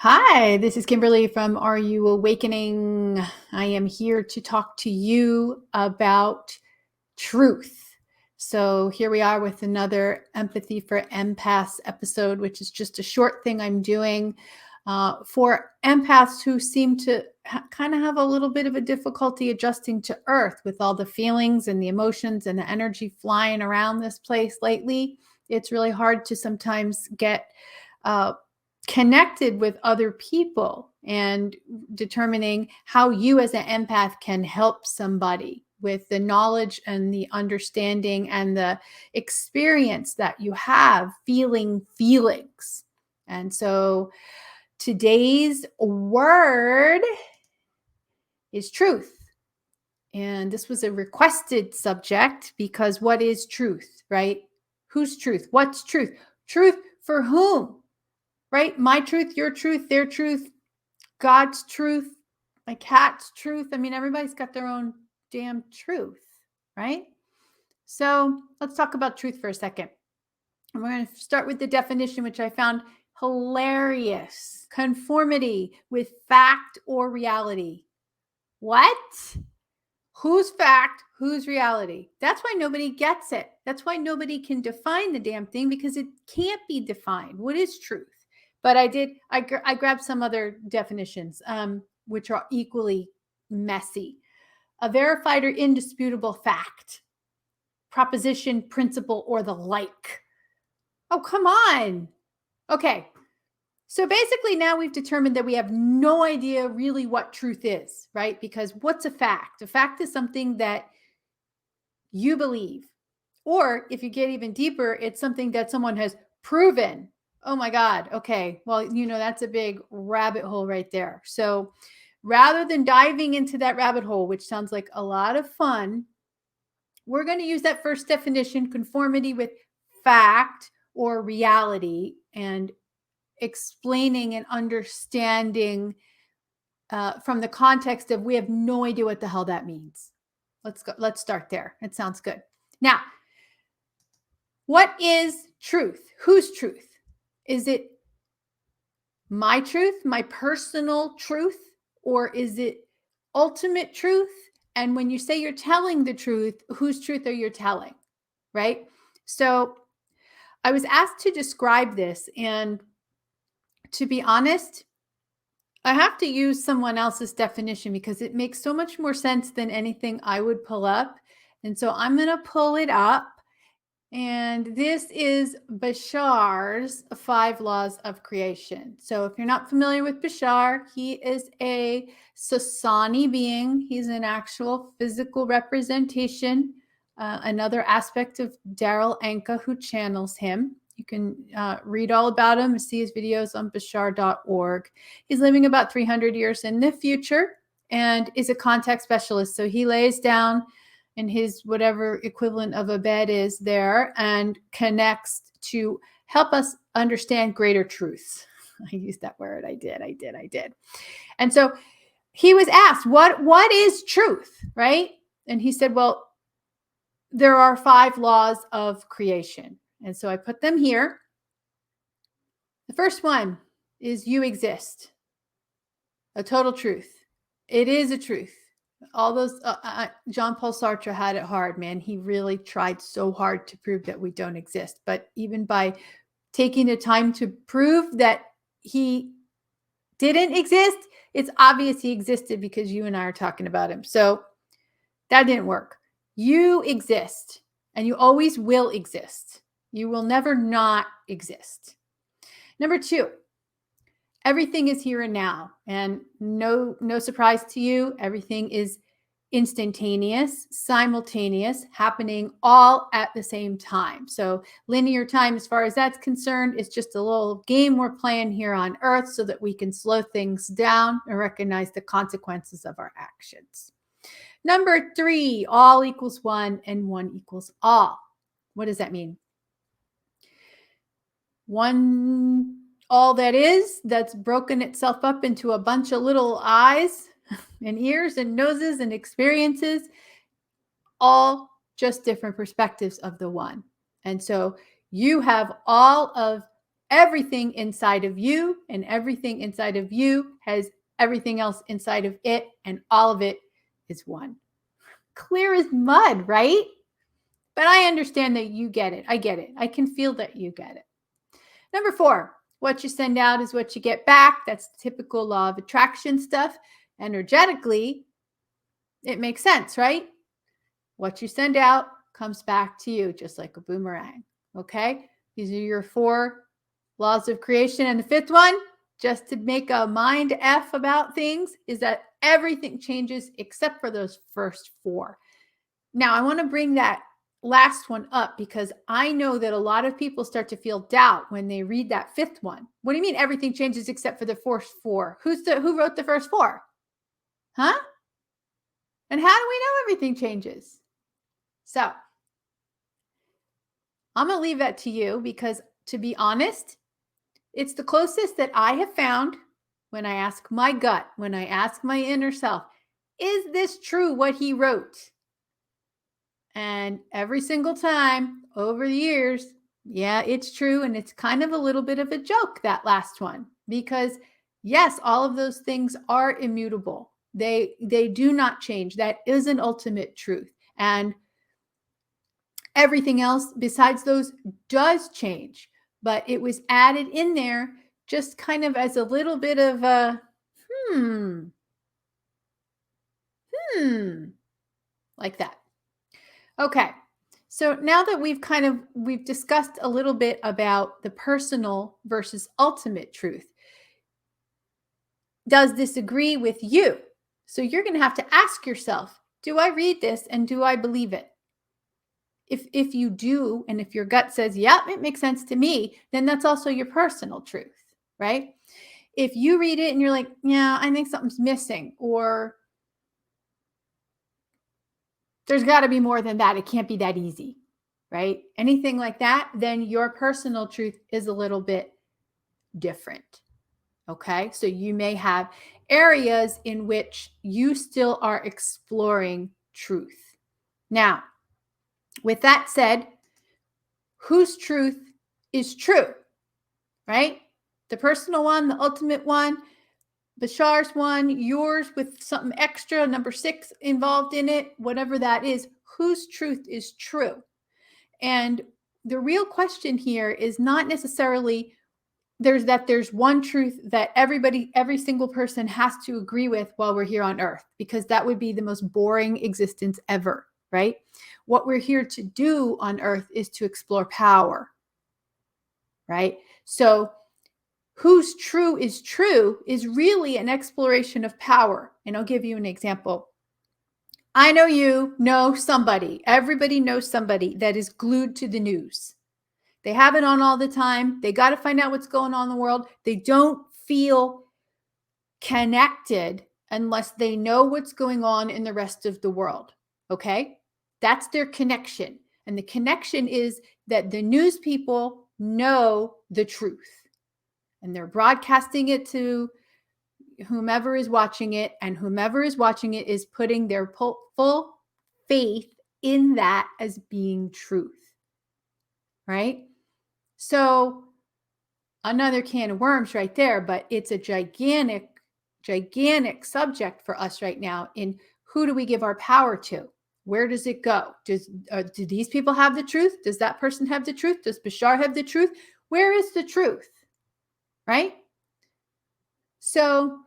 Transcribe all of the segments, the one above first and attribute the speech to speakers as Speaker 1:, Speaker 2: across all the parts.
Speaker 1: Hi, this is Kimberly from Are You Awakening? I am here to talk to you about truth. So here we are with another Empathy for Empaths episode, which is just a short thing I'm doing for empaths who seem to kind of have a little bit of a difficulty adjusting to Earth with all the feelings and the emotions and the energy flying around this place lately. It's really hard to sometimes get connected with other people and determining how you as an empath can help somebody with the knowledge and the understanding and the experience that you have feeling feelings. And so today's word is truth. And this was a requested subject because what is truth, right? Whose truth? What's truth? Truth for whom? Right? My truth, your truth, their truth, God's truth, my cat's truth. I mean, everybody's got their own damn truth, right? So let's talk about truth for a second. And we're going to start with the definition, which I found hilarious. Conformity with fact or reality. What? Who's fact? Who's reality? That's why nobody gets it. That's why nobody can define the damn thing, because it can't be defined. What is truth? But I grabbed some other definitions, which are equally messy. A verified or indisputable fact, proposition, principle, or the like. Oh, come on. Okay. So basically now we've determined that we have no idea really what truth is, right? Because what's a fact? A fact is something that you believe. Or if you get even deeper, it's something that someone has proven. Oh my God. Okay. Well, that's a big rabbit hole right there. So rather than diving into that rabbit hole, which sounds like a lot of fun, we're going to use that first definition, conformity with fact or reality, and explaining and understanding from the context of we have no idea what the hell that means. Let's start there. It sounds good. Now, what is truth? Whose truth? Is it my truth, my personal truth, or is it ultimate truth? And when you say you're telling the truth, whose truth are you telling? Right? So I was asked to describe this, and to be honest, I have to use someone else's definition because it makes so much more sense than anything I would pull up. And so I'm going to pull it up. And this is Bashar's 5 Laws of Creation. So if you're not familiar with Bashar, he is a Sasani being. He's an actual physical representation, another aspect of Daryl Anka, who channels him. You can read all about him and see his videos on bashar.org. He's living about 300 years in the future and is a contact specialist. So he lays down in his whatever equivalent of a bed is there and connects to help us understand greater truths. I used that word. I did. And so he was asked, what is truth, right? And he said, well, there are 5 laws of creation. And so I put them here. The first one is you exist. A total truth. It is a truth. All those Jean-Paul Sartre had it hard, man. He really tried so hard to prove that we don't exist. But even by taking the time to prove that he didn't exist, it's obvious he existed because you and I are talking about him. So that didn't work. You exist, and you always will exist. You will never not exist. Number 2, everything is here and now, and no surprise to you, everything is instantaneous, simultaneous, happening all at the same time. So linear time, as far as that's concerned, is just a little game we're playing here on Earth so that we can slow things down and recognize the consequences of our actions. Number 3, all equals 1 and 1 equals all. What does that mean? One, all that is, that's broken itself up into a bunch of little eyes and ears and noses and experiences, all just different perspectives of the one. And so you have all of everything inside of you, and everything inside of you has everything else inside of it, and all of it is one. Clear as mud, right? But I understand that you get it. I get it. I can feel that you get it. Number 4, what you send out is what you get back. That's typical law of attraction stuff. Energetically, it makes sense, right? What you send out comes back to you just like a boomerang. Okay? These are your 4 laws of creation. And the 5th one, just to make a mind F about things, is that everything changes except for those first 4. Now, I want to bring that last one up because I know that a lot of people start to feel doubt when they read that 5th one. What do you mean everything changes except for the first 4? Who wrote the first 4? Huh? And how do we know everything changes? So, I'm going to leave that to you because, to be honest, it's the closest that I have found when I ask my gut, when I ask my inner self, is this true what he wrote? And every single time over the years, yeah, it's true. And it's kind of a little bit of a joke, that last one, because yes, all of those things are immutable. They do not change. That is an ultimate truth. And everything else besides those does change. But it was added in there just kind of as a little bit of a like that. Okay. So now that we've discussed a little bit about the personal versus ultimate truth, does this agree with you? So you're going to have to ask yourself, do I read this and do I believe it? If you do, and if your gut says, yeah, it makes sense to me, then that's also your personal truth, right? If you read it and you're like, yeah, I think something's missing, or there's got to be more than that, it can't be that easy, right? Anything like that, then your personal truth is a little bit different. Okay. So you may have areas in which you still are exploring truth. Now, with that said, whose truth is true, right? The personal one, the ultimate one, Bashar's one, yours with something extra, number 6 involved in it, whatever that is, whose truth is true? And the real question here is not necessarily there's one truth that every single person has to agree with while we're here on earth, because that would be the most boring existence ever, right? What we're here to do on earth is to explore power, right? So whose true is really an exploration of power. And I'll give you an example. I know you know somebody, everybody knows somebody that is glued to the news. They have it on all the time. They got to find out what's going on in the world. They don't feel connected unless they know what's going on in the rest of the world. Okay? That's their connection. And the connection is that the news people know the truth. And they're broadcasting it to whomever is watching it. And whomever is watching it is putting their full faith in that as being truth. Right? So another can of worms right there, but it's a gigantic subject for us right now in who do we give our power to? Where does it go? Do these people have the truth? Does that person have the truth? Does Bashar have the truth? Where is the truth? Right? So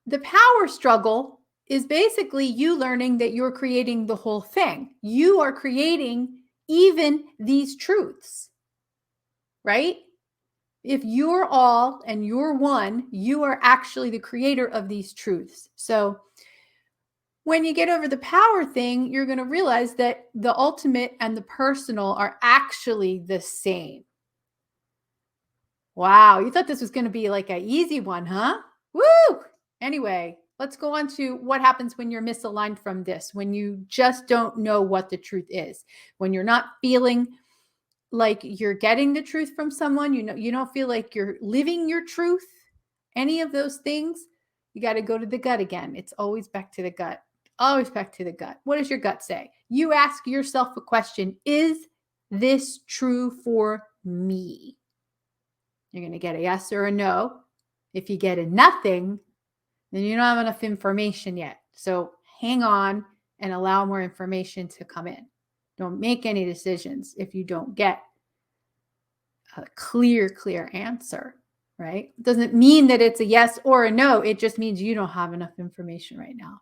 Speaker 1: the power struggle is basically you learning that you're creating the whole thing. You are creating even these truths, right? If you're all and you're one, you are actually the creator of these truths. So when you get over the power thing, you're going to realize that the ultimate and the personal are actually the same. Wow, you thought this was going to be like an easy one, huh? Woo! Anyway, let's go on to what happens when you're misaligned from this, when you just don't know what the truth is, when you're not feeling like you're getting the truth from someone, you don't feel like you're living your truth, any of those things, you got to go to the gut again. It's always back to the gut. Always back to the gut. What does your gut say? You ask yourself a question, is this true for me? You're going to get a yes or a no. If you get a nothing, then you don't have enough information yet. So hang on and allow more information to come in. Don't make any decisions if you don't get a clear answer, right? It doesn't mean that it's a yes or a no. It just means you don't have enough information right now.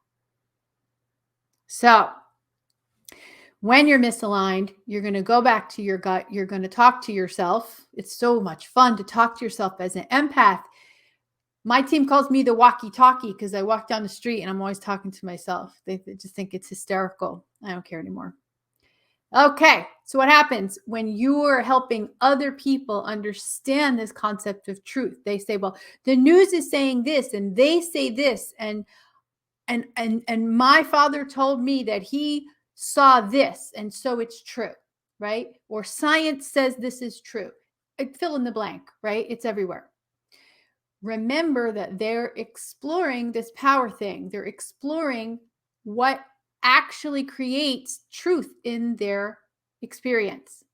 Speaker 1: So when you're misaligned, you're going to go back to your gut. You're going to talk to yourself. It's so much fun to talk to yourself as an empath. My team calls me the walkie-talkie because I walk down the street and I'm always talking to myself. They just think it's hysterical. I don't care anymore. Okay, so what happens when you're helping other people understand this concept of truth? They say, well, the news is saying this and they say this, and my father told me that he saw this, and so it's true, right? Or science says this is true. Fill in the blank, right? It's everywhere. Remember that they're exploring this power thing. They're exploring what actually creates truth in their experience.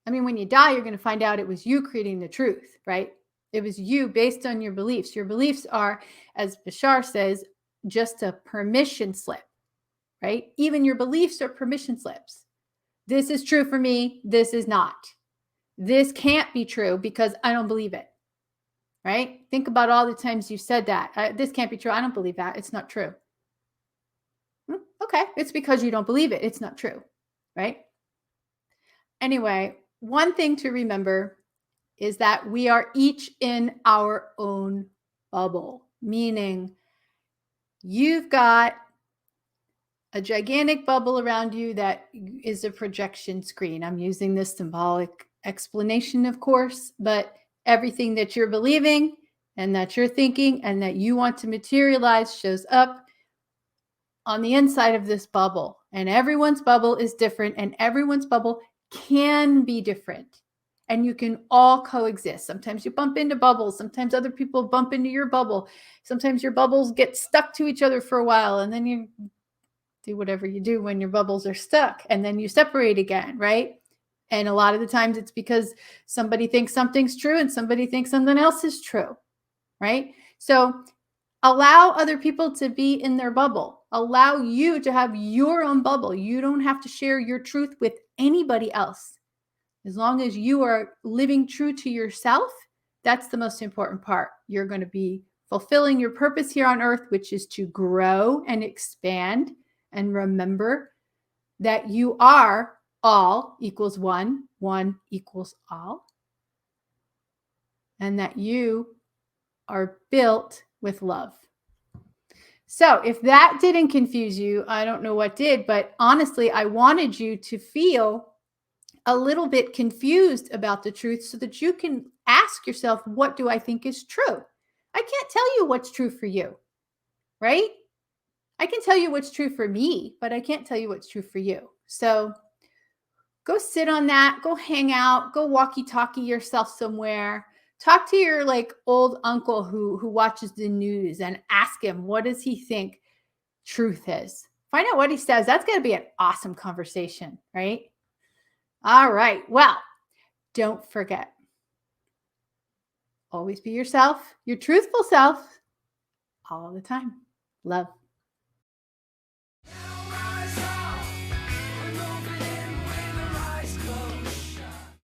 Speaker 1: I mean, when you die, you're going to find out it was you creating the truth, right? It was you based on your beliefs. Your beliefs are, as Bashar says, just a permission slip, right? Even your beliefs are permission slips. This is true for me. This is not. This can't be true because I don't believe it, right? Think about all the times you said that. This can't be true. I don't believe that. It's not true. Okay. It's because you don't believe it. It's not true, right? Anyway, one thing to remember is that we are each in our own bubble, meaning you've got a gigantic bubble around you that is a projection screen. I'm using this symbolic explanation, of course, but everything that you're believing and that you're thinking and that you want to materialize shows up on the inside of this bubble. And everyone's bubble is different, and everyone's bubble can be different. And you can all coexist. Sometimes you bump into bubbles. Sometimes other people bump into your bubble. Sometimes your bubbles get stuck to each other for a while, and then you do whatever you do when your bubbles are stuck, and then you separate again, right? And a lot of the times it's because somebody thinks something's true and somebody thinks something else is true, right? So allow other people to be in their bubble. Allow you to have your own bubble. You don't have to share your truth with anybody else. As long as you are living true to yourself, that's the most important part. You're going to be fulfilling your purpose here on earth, which is to grow and expand. And remember that you are all equals one, one equals all, and that you are built with love. So if that didn't confuse you, I don't know what did, but honestly, I wanted you to feel a little bit confused about the truth so that you can ask yourself, what do I think is true? I can't tell you what's true for you, right? I can tell you what's true for me, but I can't tell you what's true for you. So go sit on that, go hang out, go walkie-talkie yourself somewhere. Talk to your old uncle who watches the news and ask him, what does he think truth is? Find out what he says. That's going to be an awesome conversation, right? All right. Well, don't forget, always be yourself, your truthful self, all the time. Love.